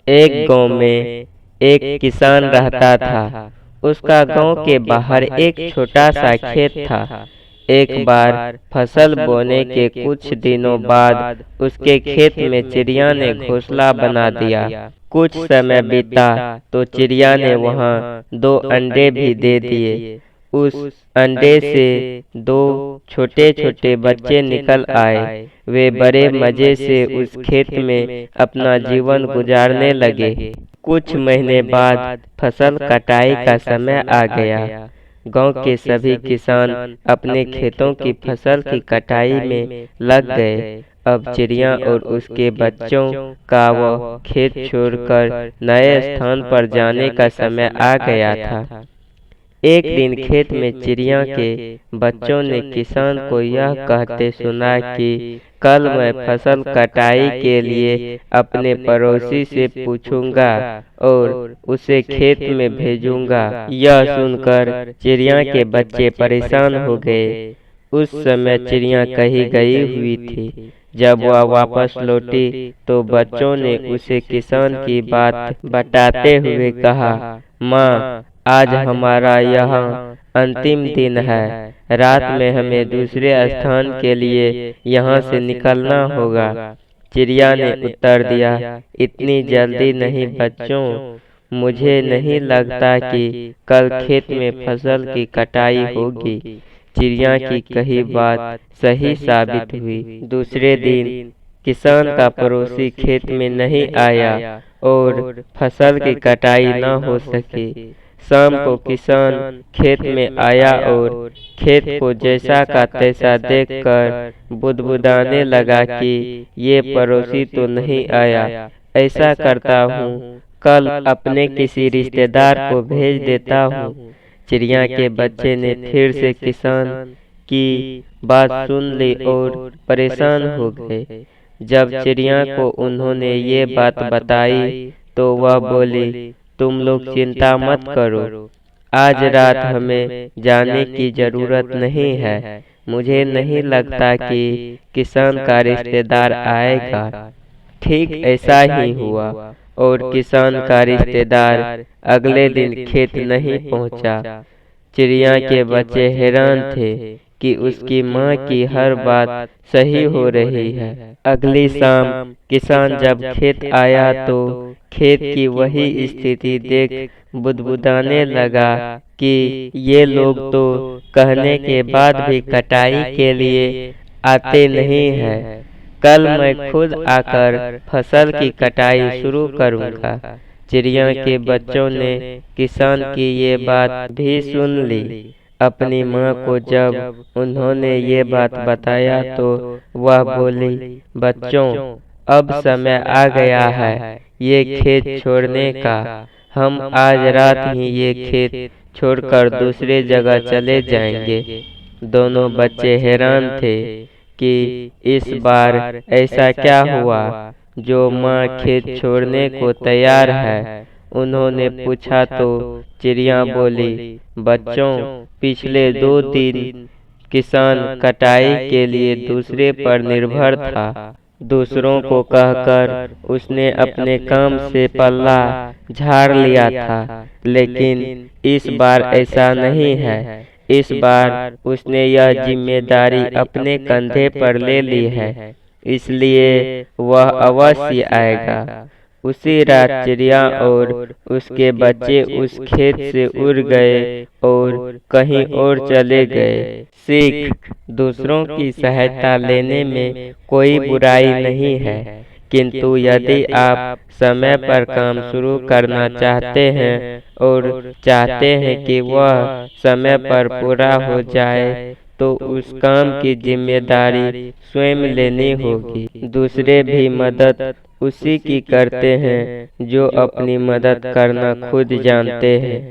एक गांव में एक किसान रहता था। उसका गांव के बाहर एक छोटा सा खेत था। एक बार फसल बोने के कुछ दिनों बाद उसके खेत में चिड़िया ने घोंसला बना दिया। कुछ समय बीता तो चिड़िया ने वहां 2 अंडे भी दे दिए। उस अंडे से 2 छोटे छोटे बच्चे निकल आए। वे बड़े मजे से उस खेत में अपना जीवन गुजारने लगे। कुछ महीने बाद फसल कटाई का समय आ गया। गांव के सभी किसान अपने खेतों की फसल की कटाई में लग गए। अब चिड़िया और उसके बच्चों का वह खेत छोड़कर नए स्थान पर जाने का समय आ गया था। एक दिन खेत में चिड़िया के बच्चों ने किसान को यह कहते सुना कि कल मैं फसल कटाई के लिए अपने पड़ोसी से पूछूंगा और उसे खेत में भेजूंगा। यह सुनकर चिड़िया के बच्चे परेशान हो गए। उस समय चिड़िया कहीं गई हुई थी। जब वह वापस लौटी तो बच्चों ने उसे किसान की बात बताते हुए कहा, माँ, आज हमारा यहाँ अंतिम दिन है। रात में हमें दूसरे स्थान के लिए यहाँ से निकलना होगा। चिड़िया ने उत्तर दिया, इतनी जल्दी नहीं बच्चों, मुझे नहीं लगता कि कल खेत में फसल की कटाई होगी। चिड़िया की कही बात सही साबित हुई। दूसरे दिन किसान का पड़ोसी खेत में नहीं आया और फसल की कटाई न हो सकी। शाम को किसान खेत में आया और खेत को जैसा का तैसा देखकर बुदबुदाने लगा कि ये पड़ोसी तो नहीं आया। ऐसा करता हूँ, कल अपने किसी रिश्तेदार को भेज देता हूँ। चिड़िया के बच्चे ने फिर से किसान की बात सुन ली और परेशान हो गए। जब चिड़िया को उन्होंने ये बात बताई तो वह बोली, तुम लोग चिंता मत करो, आज रात हमें जाने की जरूरत नहीं है। मुझे नहीं लगता कि किसान का रिश्तेदार आएगा। ठीक ऐसा ही हुआ और किसान का रिश्तेदार अगले दिन खेत नहीं पहुंचा। चिड़िया के बच्चे हैरान थे कि उसकी माँ की हर बात सही हो रही है। अगली शाम किसान जब खेत आया तो खेत की वही स्थिति देख बुदबुदाने लगा कि ये लोग तो कहने के बाद भी कटाई के लिए आते नहीं हैं। कल मैं खुद आकर फसल की कटाई शुरू करूंगा। चिड़िया के बच्चों ने किसान की ये बात भी सुन ली। अपनी माँ को जब उन्होंने ये बात बताया तो वह बोली, बच्चों, अब समय आ गया है ये खेत छोड़ने का। हम आज रात ही ये खेत छोड़कर दूसरे जगह चले जाएंगे। दोनों बच्चे हैरान थे कि इस बार ऐसा क्या हुआ जो माँ खेत छोड़ने को तैयार है। उन्होंने पूछा तो चिड़िया बोली, बच्चों, पिछले 2 दिन किसान कटाई के लिए दूसरे पर निर्भर था। दूसरों को कहकर उसने अपने काम से पल्ला झाड़ लिया था, लेकिन इस बार ऐसा नहीं है। इस बार उसने यह जिम्मेदारी अपने कंधे पर ले ली है, इसलिए वह अवश्य आएगा। उसी रात चिड़िया और उसके बच्चे उस खेत से उड़ गए और कहीं और चले गए। सीख, दूसरों की सहायता लेने में कोई बुराई नहीं है, किंतु यदि आप समय पर काम शुरू करना चाहते हैं और चाहते हैं कि वह समय पर पूरा हो जाए तो उस काम की जिम्मेदारी स्वयं लेनी होगी। दूसरे भी मदद उसी की करते हैं जो अपनी मदद करना खुद जानते हैं।